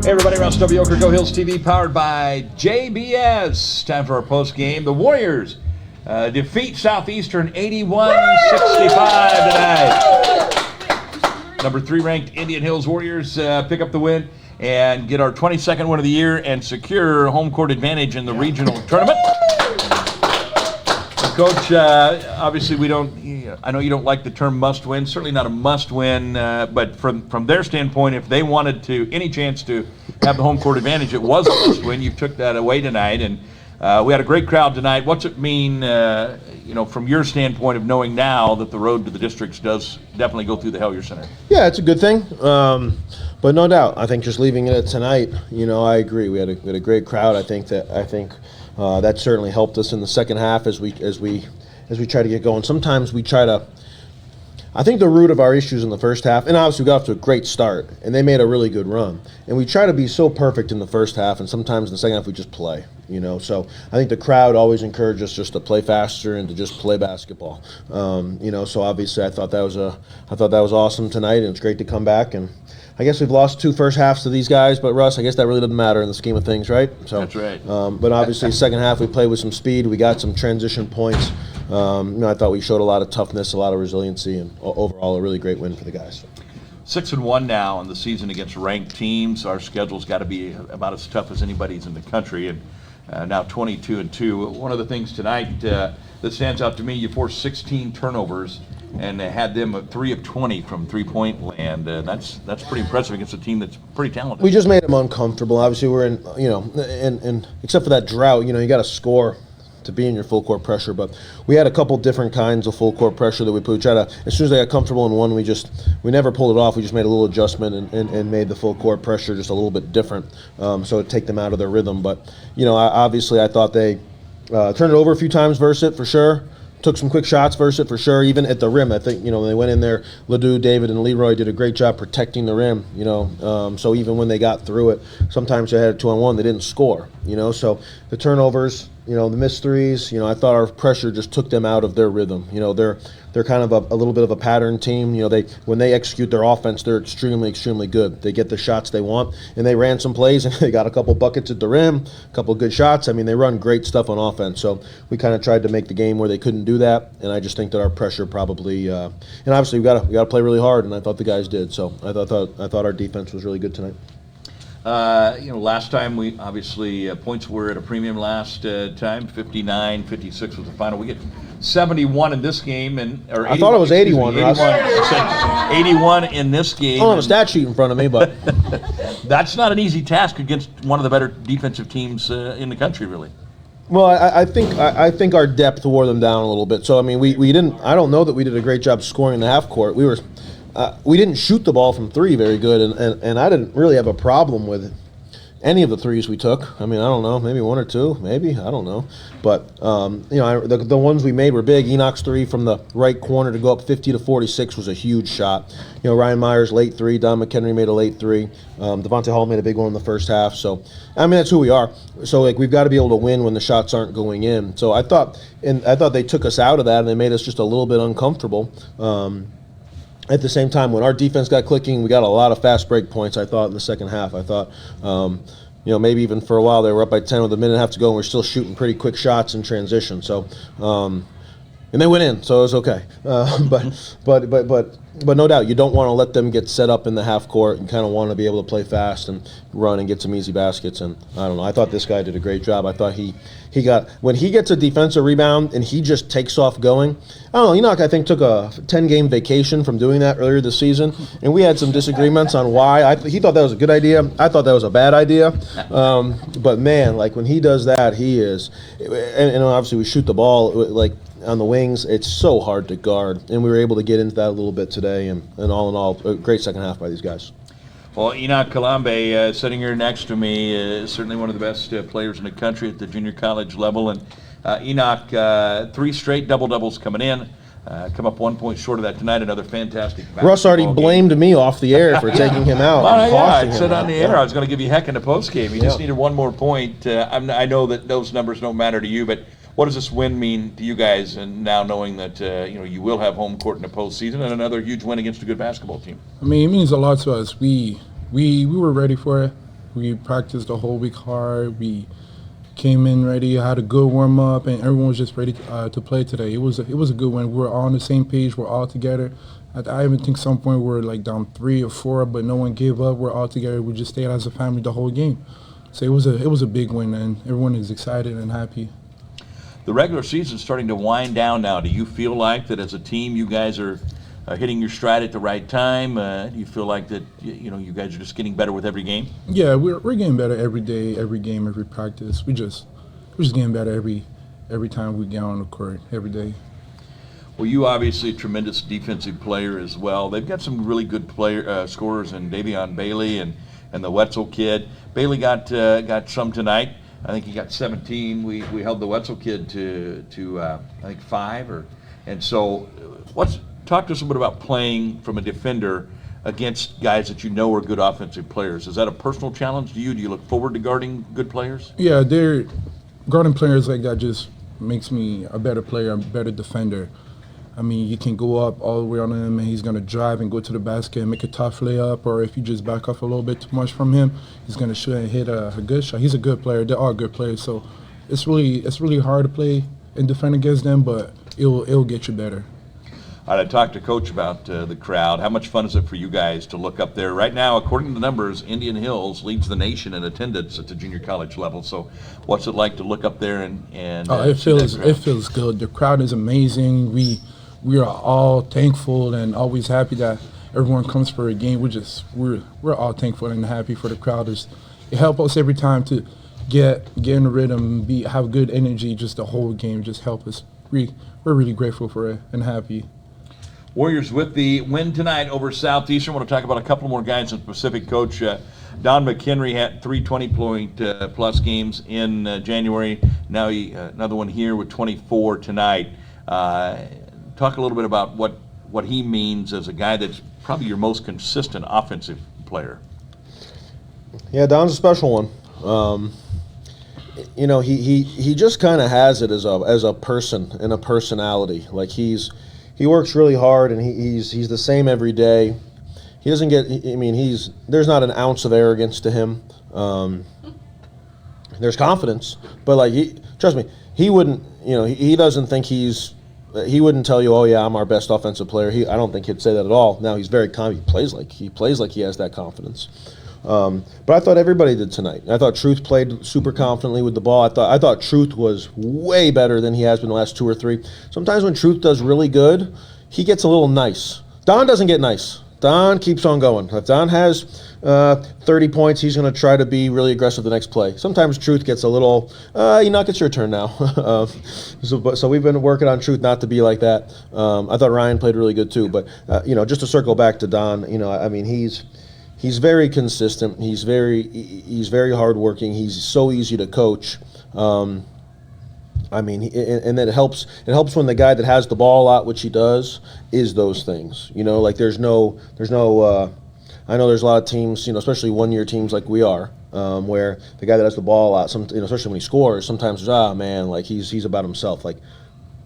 Hey everybody, Russ W. Oker, Go Hills TV, powered by JBS. Time for our post game. The Warriors defeat Southeastern 81-65 tonight. Number 3 ranked Indian Hills Warriors pick up the win and get our 22nd win of the year and secure home court advantage in the regional tournament. Coach, obviously we don't, I know you don't like the term must win, certainly not a must win, but from their standpoint, if they wanted to, any chance to have the home court advantage, it was a must win. You took that away tonight, and we had a great crowd tonight. What's it mean, from your standpoint of knowing now that the road to the districts does definitely go through the Hellier Center? Yeah, it's a good thing, but no doubt, I think just leaving it at tonight, I agree. We had a great crowd. I think that certainly helped us in the second half as we try to get going. Sometimes we try to. I think the root of our issues in the first half, and obviously we got off to a great start, and they made a really good run. And we try to be so perfect in the first half, and sometimes in the second half we just play. So I think the crowd always encouraged us just to play faster and to just play basketball. So obviously I thought that was awesome tonight, and it's great to come back. And I guess we've lost 2 first halves to these guys, but Russ, I guess that really doesn't matter in the scheme of things, right? So that's right. But obviously, second half we played with some speed. We got some transition points. I thought we showed a lot of toughness, a lot of resiliency, and overall a really great win for the guys. 6-1 now in the season against ranked teams. Our schedule's got to be about as tough as anybody's in the country, and now 22-2. One of the things tonight that stands out to me, you forced 16 turnovers and had them at 3 of 20 from three-point land. That's pretty impressive against a team that's pretty talented. We just made them uncomfortable. Obviously, we're in, and except for that drought, you got to score to be in your full court pressure. But we had a couple different kinds of full court pressure that we put. We try to, as soon as they got comfortable in one, we never pulled it off. We just made a little adjustment and made the full court pressure just a little bit different, so to take them out of their rhythm. But obviously, I thought they turned it over a few times versus it for sure. Took some quick shots versus it for sure, even at the rim. I think, when they went in there, Ledoux, David, and Leroy did a great job protecting the rim, so even when they got through it, sometimes they had a 2-on-1, they didn't score, so the turnovers, the missed threes, I thought our pressure just took them out of their rhythm. They're kind of a little bit of a pattern team. When they execute their offense, they're extremely, extremely good. They get the shots they want, and they ran some plays, and they got a couple buckets at the rim, a couple good shots. I mean, they run great stuff on offense. So we kind of tried to make the game where they couldn't do that, and I just think that our pressure probably, and obviously we got to play really hard, and I thought the guys did. So I thought our defense was really good tonight. Last time we obviously points were at a premium last time. 59-56 was the final. We get 71 in this game, or I thought it was 81. 81 in this game. I don't have a stat sheet in front of me, but that's not an easy task against one of the better defensive teams in the country, really. Well, I think our depth wore them down a little bit. So I mean, we didn't. I don't know that we did a great job scoring in the half court. We didn't shoot the ball from 3 very good, and I didn't really have a problem with any of the threes we took. I mean, I don't know, maybe 1 or 2, maybe, I don't know. But, the ones we made were big. Enoch's 3 from the right corner to go up 50-46 was a huge shot. Ryan Myers, late 3. Don McHenry made a late 3. Devontae Hall made a big one in the first half. So, I mean, that's who we are. So, we've got to be able to win when the shots aren't going in. So, I thought they took us out of that, and they made us just a little bit uncomfortable. At the same time, when our defense got clicking, we got a lot of fast break points, I thought, in the second half. I thought, maybe even for a while they were up by 10 with a minute and a half to go, and we're still shooting pretty quick shots in transition. So, and they went in, so it was okay. But no doubt, you don't want to let them get set up in the half court and kind of want to be able to play fast and run and get some easy baskets. And I don't know, I thought this guy did a great job. I thought when he gets a defensive rebound and he just takes off going. I don't know, Enoch, I think, took a 10-game vacation from doing that earlier this season, and we had some disagreements on why. He thought that was a good idea. I thought that was a bad idea. But man, when he does that, he is, and obviously we shoot the ball on the wings. It's so hard to guard, and we were able to get into that a little bit today, and all in all, a great second half by these guys. Well, Enoch Kalambay, sitting here next to me, is certainly one of the best players in the country at the junior college level. And Enoch, 3 straight double-doubles coming in. Come up 1 point short of that tonight. Another fantastic basketball Russ already blamed me off the air for taking him out. Well, I said on the air I was going to give you heck in the postgame. You just needed 1 more point. I know that those numbers don't matter to you, but what does this win mean to you guys, and now knowing that you will have home court in the postseason and another huge win against a good basketball team? I mean, it means a lot to us. We were ready for it. We practiced the whole week hard. We came in ready, had a good warm up, and everyone was just ready to play today. It was a good win. We were all on the same page. We're all together. I even think some point we were like down 3 or 4, but no one gave up. We're all together. We just stayed as a family the whole game. So it was a big win, and everyone is excited and happy. The regular season's starting to wind down now. Do you feel like that as a team you guys are hitting your stride at the right time? Do you feel like that you guys are just getting better with every game? Yeah, we're getting better every day, every game, every practice. We're just getting better every time we get on the court, every day. Well, you obviously a tremendous defensive player as well. They've got some really good scorers in Davion Bailey and the Wetzel kid. Bailey got some tonight. I think he got 17. We held the Wetzel kid to I think 5 and so talk to us a bit about playing from a defender against guys that you know are good offensive players. Is that a personal challenge to you? Do you look forward to guarding good players? Yeah, guarding players like that just makes me a better player, a better defender. I mean, you can go up all the way on him, and he's going to drive and go to the basket and make a tough layup, or if you just back off a little bit too much from him, he's going to shoot and hit a good shot. He's a good player. They are good players, so it's really hard to play and defend against them, but it'll get you better. All right, I talked to Coach about the crowd. How much fun is it for you guys to look up there? Right now, according to the numbers, Indian Hills leads the nation in attendance at the junior college level. So what's it like to look up there and it feels good. The crowd is amazing. We are all thankful and always happy that everyone comes for a game. We're all thankful and happy for the crowd. It helps us every time to get in the rhythm, have good energy, just the whole game, just help us. We're really grateful for it and happy. Warriors with the win tonight over Southeastern. I want to talk about a couple more guys in specific. Coach Don McHenry had 3 20-point plus games in January. Now another one here with 24 tonight. Talk a little bit about what he means as a guy that's probably your most consistent offensive player. Yeah, Don's a special one. He just kind of has it as a person and a personality. Like he works really hard, and he's the same every day. He doesn't get. I mean, there's not an ounce of arrogance to him. There's confidence, but trust me, he wouldn't. He doesn't think he's. He wouldn't tell you, "Oh yeah, I'm our best offensive player." I don't think he'd say that at all. Now he's very calm. He plays like he has that confidence. But I thought everybody did tonight. I thought Truth played super confidently with the ball. I thought Truth was way better than he has been the last 2 or 3. Sometimes when Truth does really good, he gets a little nice. Don doesn't get nice. Don keeps on going. If Don has 30 points, he's going to try to be really aggressive the next play. Sometimes Truth gets a little, Enoch, it's your turn now. So we've been working on Truth not to be like that. I thought Ryan played really good too. But, just to circle back to Don, I mean, he's very consistent. He's very hardworking. He's so easy to coach. I mean, and then it helps when the guy that has the ball a lot, which he does, is those things. There's no. I know there's a lot of teams, especially one-year teams like we are, where the guy that has the ball a lot, especially when he scores, sometimes he's about himself. Like,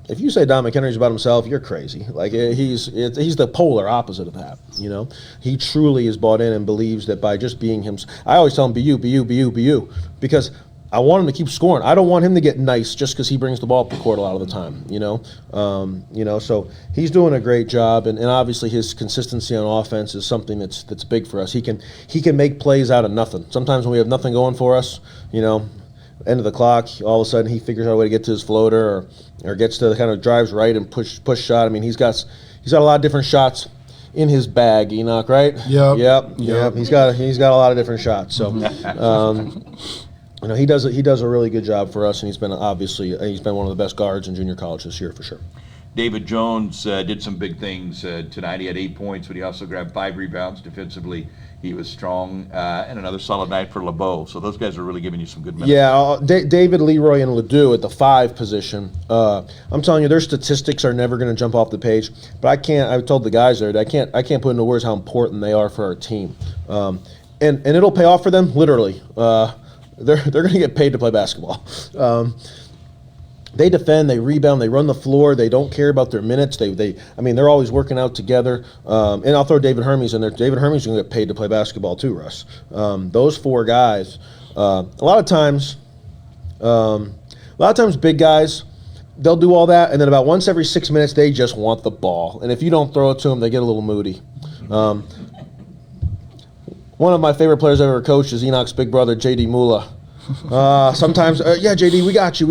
if you say Don McHenry's about himself, you're crazy. Like, he's the polar opposite of that. He truly is bought in and believes that by just being him. I always tell him, be you, be you, be you, be you, because I want him to keep scoring. I don't want him to get nice just because he brings the ball up the court a lot of the time. So he's doing a great job, and obviously his consistency on offense is something that's big for us. He can make plays out of nothing. Sometimes when we have nothing going for us, end of the clock, all of a sudden he figures out a way to get to his floater or gets to the kind of drives right and push shot. I mean, he's got a lot of different shots in his bag, Enoch, right? Yep. He's got a lot of different shots. So he does a really good job for us, and he's been one of the best guards in junior college this year for sure. David Jones did some big things tonight. He had 8 points, but he also grabbed 5 rebounds. Defensively, he was strong, and another solid night for LeBeau. So those guys are really giving you some good minutes. Yeah, David, Leroy, and Ledoux at the 5 position. I'm telling you, their statistics are never going to jump off the page. But I can't. I've told the guys there that I can't put into words how important they are for our team. And it'll pay off for them literally. They're going to get paid to play basketball. they defend, they rebound, they run the floor. They don't care about their minutes. They're always working out together. And I'll throw David Hermes in there. David Hermes is going to get paid to play basketball too, Russ. Those 4 guys, a lot of times, big guys, they'll do all that, and then about once every 6 minutes, they just want the ball. And if you don't throw it to them, they get a little moody. One of my favorite players I've ever coached is Enoch's big brother, J.D. Mula. Sometimes, yeah, JD, we got you,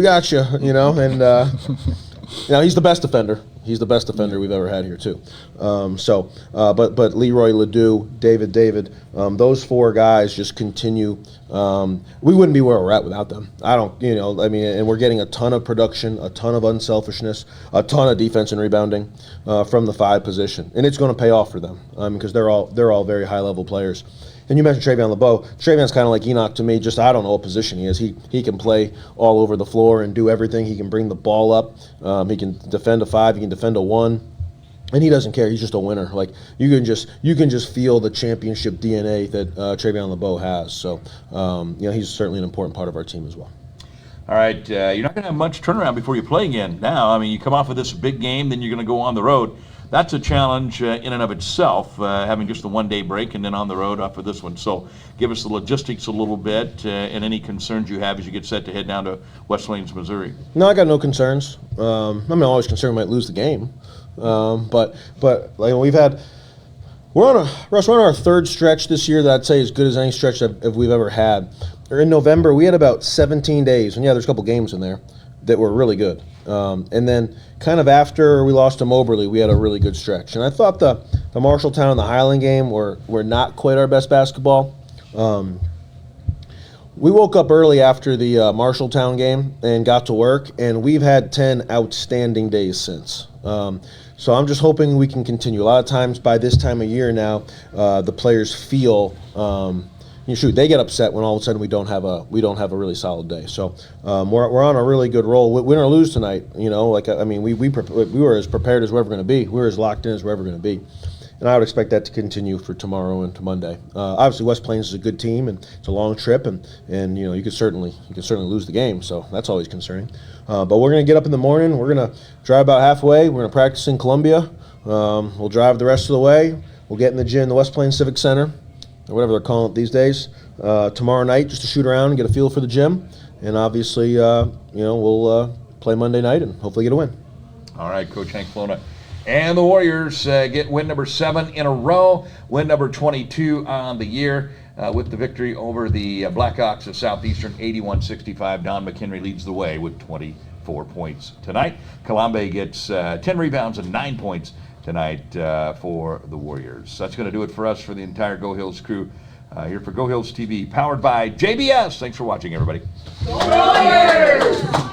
and he's the best defender. He's the best defender we've ever had here too. But Leroy Ledoux, David, those 4 guys just continue. We wouldn't be where we're at without them. And we're getting a ton of production, a ton of unselfishness, a ton of defense and rebounding from the 5 position, and it's going to pay off for them because they're all very high level players. And you mentioned Travion LeBeau. Travion's kind of like Enoch to me. Just I don't know what position he is. He can play all over the floor and do everything. He can bring the ball up. He can defend a 5. He can defend a 1. And he doesn't care. He's just a winner. Like you can just feel the championship DNA that Travion LeBeau has. So he's certainly an important part of our team as well. All right, you're not going to have much turnaround before you play again now. I mean, you come off of this big game, then you're going to go on the road. That's a challenge in and of itself, having just the 1-day break and then on the road after this one. So give us the logistics a little bit and any concerns you have as you get set to head down to West Plains, Missouri. No, I got no concerns. I'm always concerned we might lose the game. But like we're on our 3rd stretch this year that I'd say is good as any stretch that we've ever had. In November, we had about 17 days, and there's a couple games in there that were really good. And then kind of after we lost to Moberly, we had a really good stretch. And I thought the Marshalltown and the Highland game were not quite our best basketball. We woke up early after the Marshalltown game and got to work, and we've had 10 outstanding days since. So I'm just hoping we can continue. A lot of times by this time of year now, the players feel they get upset when all of a sudden we don't have a really solid day. So we're on a really good roll. Win or lose tonight, we were as prepared as we're ever going to be. We were as locked in as we're ever going to be. And I would expect that to continue for tomorrow and to Monday. Obviously, West Plains is a good team, and it's a long trip, and you could certainly lose the game, so that's always concerning. But we're going to get up in the morning. We're going to drive about halfway. We're going to practice in Columbia. We'll drive the rest of the way. We'll get in the gym, the West Plains Civic Center, or whatever they're calling it these days, tomorrow night, just to shoot around and get a feel for the gym. And obviously, we'll play Monday night and hopefully get a win. All right, Coach Hank Plona. And the Warriors get win number 7 in a row, win number 22 on the year with the victory over the Blackhawks of Southeastern, 81-65. Don McHenry leads the way with 24 points tonight. Kalambay gets 10 rebounds and 9 points tonight for the Warriors. That's going to do it for us, for the entire Go Hills crew here for Go Hills TV, powered by JBS. Thanks for watching, everybody. Warriors!